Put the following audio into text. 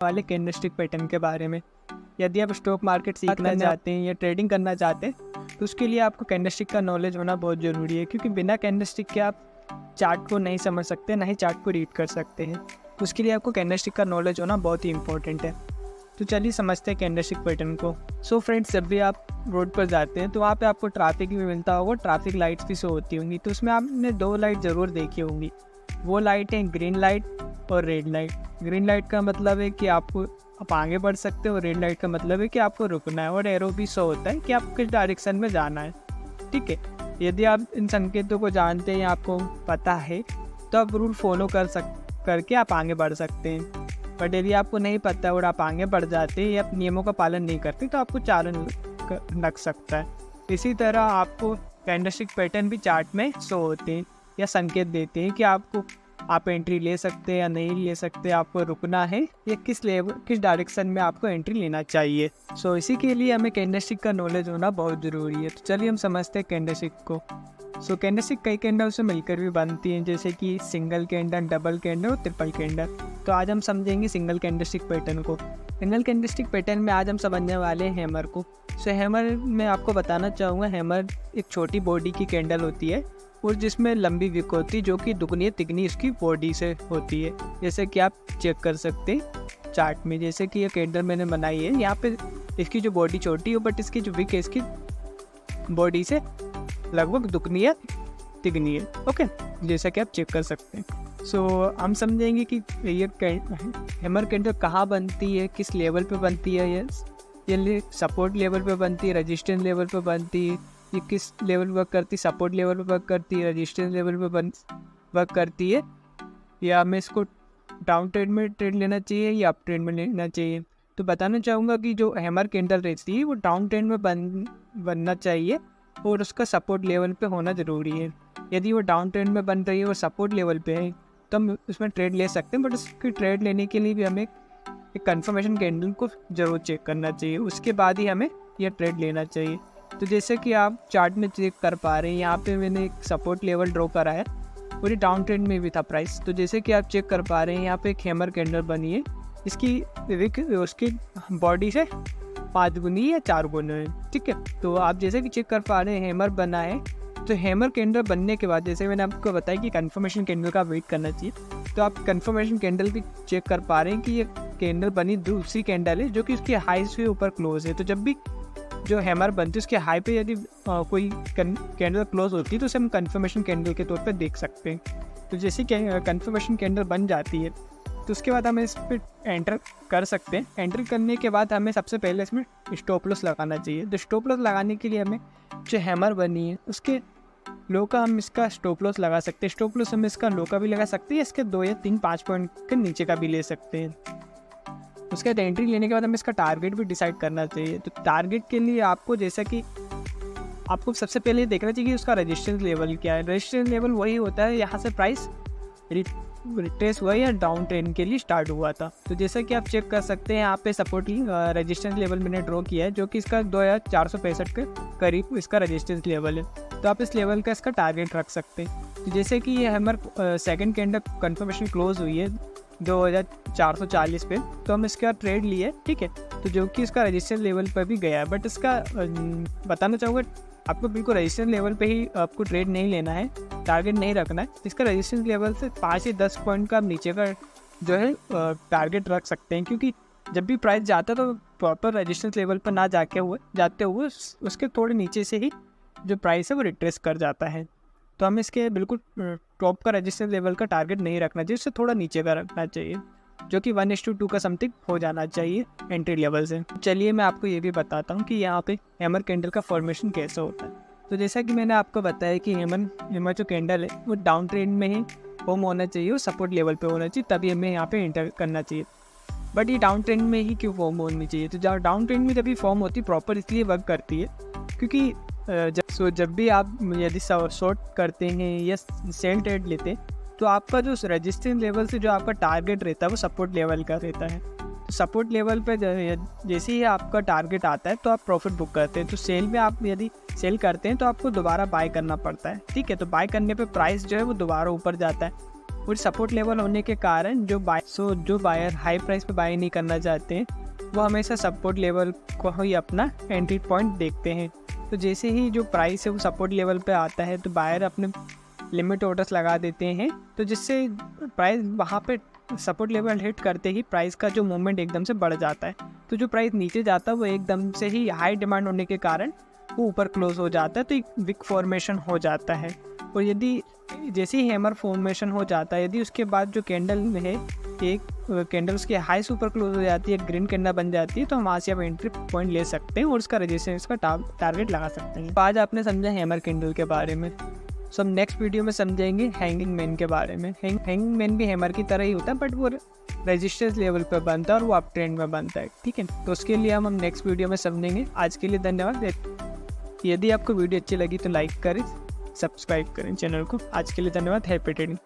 वाले candlestick pattern के बारे में। यदि आप स्टॉक मार्केट सीखना चाहते हैं या ट्रेडिंग करना चाहते हैं तो उसके लिए आपको कैंडलस्टिक का नॉलेज होना बहुत ज़रूरी है, क्योंकि बिना कैंडलस्टिक के आप चार्ट को नहीं समझ सकते, ना ही चार्ट को रीड कर सकते हैं। उसके लिए आपको कैंडलस्टिक का नॉलेज होना बहुत ही इंपॉर्टेंट है। तो चलिए समझते हैं कैंडलस्टिक पैटर्न को। सो फ्रेंड्स, जब भी आप रोड पर जाते हैं तो वहाँ पे आपको ट्रैफिक भी मिलता होगा, ट्रैफिक लाइट्स भी शो होती होंगी। तो उसमें आपने 2 लाइट ज़रूर देखी होंगी। वो लाइट है ग्रीन लाइट और रेड लाइट। ग्रीन लाइट का मतलब है कि आप आगे बढ़ सकते हो, और रेड लाइट का मतलब है कि आपको रुकना है, और एरो भी शो होता है कि आपको किस डायरेक्शन में जाना है। ठीक है, यदि आप इन संकेतों को जानते हैं या आपको पता है तो आप रूल फॉलो करके आप आगे बढ़ सकते हैं। बट यदि आपको नहीं पता और आप आगे बढ़ जाते हैं या नियमों का पालन नहीं करते तो आपको चालान लग सकता है। इसी तरह आपको कैंडलस्टिक पैटर्न भी चार्ट में शो होते हैं या संकेत देते हैं कि आप एंट्री ले सकते हैं या नहीं ले सकते, आपको रुकना है या किस डायरेक्शन में आपको एंट्री लेना चाहिए। सो इसी के लिए हमें कैंडलस्टिक का नॉलेज होना बहुत ज़रूरी है। तो चलिए हम समझते हैं कैंडलस्टिक को। सो कैंडलस्टिक कई कैंडल से मिलकर भी बनती हैं, जैसे कि सिंगल कैंडल, डबल कैंडल और ट्रिपल कैंडल। तो आज हम समझेंगे सिंगल कैंडलस्टिक पैटर्न को। सिंगल कैंडलस्टिक पैटर्न में आज हम समझने वाले हैं हैमर को। सो हैमर में आपको बताना चाहूँगा, हैमर एक छोटी बॉडी की कैंडल होती है और जिसमें लंबी विक होती है, जो कि दुगनी तिगनी इसकी बॉडी से होती है। जैसे कि आप चेक कर सकते हैं चार्ट में, जैसे कि ये कैंडल मैंने बनाई है, यहाँ पे इसकी जो बॉडी छोटी है बट इसकी जो विक है इसकी बॉडी से लगभग दुगनी है तिगनी है। ओके, जैसा कि आप चेक कर सकते हैं। सो हम समझेंगे कि ये हैमर कैंडल कहाँ बनती है, किस लेवल पे बनती है। ये सपोर्ट लेवल पे बनती है, रेजिस्टेंस लेवल पे बनती है। ये किस लेवल वर्क करती है, सपोर्ट लेवल पे वर्क करती है, रेजिस्टेंस लेवल पे वर्क करती है, या हमें इसको डाउन ट्रेंड में ट्रेड लेना चाहिए या अप ट्रेंड में लेना चाहिए। तो बताना चाहूँगा कि जो हैमर कैंडल रहती है वो डाउन ट्रेंड में बनना चाहिए और उसका सपोर्ट लेवल पे होना ज़रूरी है। यदि वो डाउन ट्रेंड में बन रही है और सपोर्ट लेवल पे है तो हम उसमें ट्रेड ले सकते हैं, बट उसकी ट्रेड लेने के लिए भी हमें एक कंफर्मेशन कैंडल को ज़रूर चेक करना चाहिए, उसके बाद ही हमें यह ट्रेड लेना चाहिए। तो जैसे कि आप चार्ट में चेक कर पा रहे हैं, यहाँ पे मैंने एक सपोर्ट लेवल ड्रॉ करा है और ये डाउन ट्रेंड में भी था प्राइस। तो जैसे कि आप चेक कर पा रहे हैं, यहाँ पे एक हैमर कैंडल बनी है, इसकी विक उसकी बॉडी से 5 गुनी या 4 गुना है। ठीक है, तो आप जैसे कि चेक कर पा रहे हैं हैमर बना है। तो हैमर कैंडल बनने के बाद जैसे मैंने आपको बताया कि कंफर्मेशन कैंडल का वेट करना चाहिए, तो आप कंफर्मेशन कैंडल भी चेक कर पा रहे हैं कि ये कैंडल बनी दूसरी कैंडल है जो कि उसकी हाई से ऊपर क्लोज है। तो जब भी जो हैमर बनती है उसके हाई पे यदि कोई कैंडल क्लोज होती है तो उसे हम कंफर्मेशन कैंडल के तौर पे देख सकते हैं। तो जैसे कंफर्मेशन कैंडल बन जाती है तो उसके बाद हम इस पर एंटर कर सकते हैं। एंटर करने के बाद हमें सबसे पहले इसमें स्टॉप लॉस लगाना चाहिए। तो स्टॉप लॉस लगाने के लिए हमें जो हैमर बनी है उसके लो का हम इसका स्टॉप लॉस लगा सकते हैं। स्टॉप लॉस हम इसका लो का भी लगा सकते हैं, इसके 2 या 3 5 पॉइंट के नीचे का भी ले सकते हैं। उसके बाद एंट्री लेने के बाद हमें इसका टारगेट भी डिसाइड करना चाहिए। तो टारगेट के लिए आपको जैसा कि आपको सबसे पहले देखना चाहिए कि उसका रेजिस्टेंस लेवल क्या है। रेजिस्टेंस लेवल वही होता है यहाँ से प्राइस रिट्रेस हुआ या डाउन ट्रेंड के लिए स्टार्ट हुआ था। तो जैसा कि आप चेक कर सकते हैं, यहाँ पे सपोर्ट रेजिस्टेंस लेवल मैंने ड्रॉ किया है, जो कि इसका 2465 के करीब इसका रेजिस्टेंस लेवल है। तो आप इस लेवल का इसका टारगेट रख सकते हैं। तो जैसे कि ये हमारे सेकंड कैंडल कंफर्मेशन क्लोज हुई है 2440 पे, तो हम इसका ट्रेड लिए। ठीक है, तो जो कि इसका रजिस्टर लेवल पर भी गया है, बट इसका बताना चाहूँगा आपको बिल्कुल रजिस्टर लेवल पे ही आपको ट्रेड नहीं लेना है, टारगेट नहीं रखना है। इसका रजिस्टर लेवल से 5 या 10 पॉइंट का आप नीचे का जो है टारगेट रख सकते हैं, क्योंकि जब भी प्राइस जाता है तो प्रॉपर रजिस्टेंस लेवल पर ना जाते हुए उसके थोड़े नीचे से ही जो प्राइस है वो रिट्रेस कर जाता है। तो हमें इसके बिल्कुल टॉप का रजिस्टेंस लेवल का टारगेट नहीं रखना चाहिए, उससे थोड़ा नीचे का रखना चाहिए, जो कि 1:2 का समथिंग हो जाना चाहिए एंट्री लेवल से। चलिए मैं आपको ये भी बताता हूँ कि यहाँ पे हैमर कैंडल का फॉर्मेशन कैसे होता है। तो जैसा कि मैंने आपको बताया कि हैमर जो कैंडल है वो डाउन ट्रेंड में ही फॉर्म होना चाहिए और सपोर्ट लेवल पे होना चाहिए, तभी हमें यहाँ पे एंटर करना चाहिए। बट ये डाउन ट्रेंड में ही क्यों फॉर्म होनी चाहिए? तो डाउन ट्रेंड में जब भी फॉर्म होती है प्रॉपर इसलिए वर्क करती है क्योंकि जब भी आप यदि शॉर्ट करते हैं या सेल ट्रेड लेते हैं तो आपका जो रेजिस्टेंस लेवल से जो आपका टारगेट रहता है वो सपोर्ट लेवल का रहता है। तो सपोर्ट लेवल पे जैसे ही आपका टारगेट आता है तो आप प्रॉफिट बुक करते हैं। तो सेल में आप यदि सेल करते हैं तो आपको दोबारा बाय करना पड़ता है। ठीक है, तो बाय करने पे प्राइस जो है वो दोबारा ऊपर जाता है। और सपोर्ट लेवल होने के कारण जो बायर हाई प्राइस पे बाय नहीं करना चाहते हैं वो हमेशा सपोर्ट लेवल को ही अपना एंट्री पॉइंट देखते हैं। तो जैसे ही जो प्राइस है वो सपोर्ट लेवल पे आता है तो बायर अपने लिमिट ऑर्डर्स लगा देते हैं, तो जिससे प्राइस वहाँ पे सपोर्ट लेवल हिट करते ही प्राइस का जो मूवमेंट एकदम से बढ़ जाता है। तो जो प्राइस नीचे जाता है वो एकदम से ही हाई डिमांड होने के कारण वो ऊपर क्लोज हो जाता है, तो एक विक फॉर्मेशन हो जाता है। और यदि जैसे ही हैमर फॉर्मेशन हो जाता है, यदि उसके बाद जो कैंडल है एक कैंडल उसके हाई से ऊपर क्लोज हो जाती है, ग्रीन कैंडल बन जाती है, तो हम वहाँ से आप एंट्री पॉइंट ले सकते हैं और उसका रेजिस्टेंस का टारगेट लगा सकते हैं। तो आज आपने समझा हैमर कैंडल के बारे में। सो हम नेक्स्ट वीडियो में समझेंगे हैंगिंग मैन के बारे में। हैंगिंग मैन भी हैमर की तरह ही होता है, बट वो रेजिस्टेंस लेवल पर बनता है और वो अप ट्रेंड में बनता है। ठीक है, तो उसके लिए हम नेक्स्ट वीडियो में समझेंगे। आज के लिए धन्यवाद। यदि आपको वीडियो अच्छी लगी तो लाइक करें, सब्सक्राइब करें चैनल को। आज के लिए धन्यवाद। Happy trading.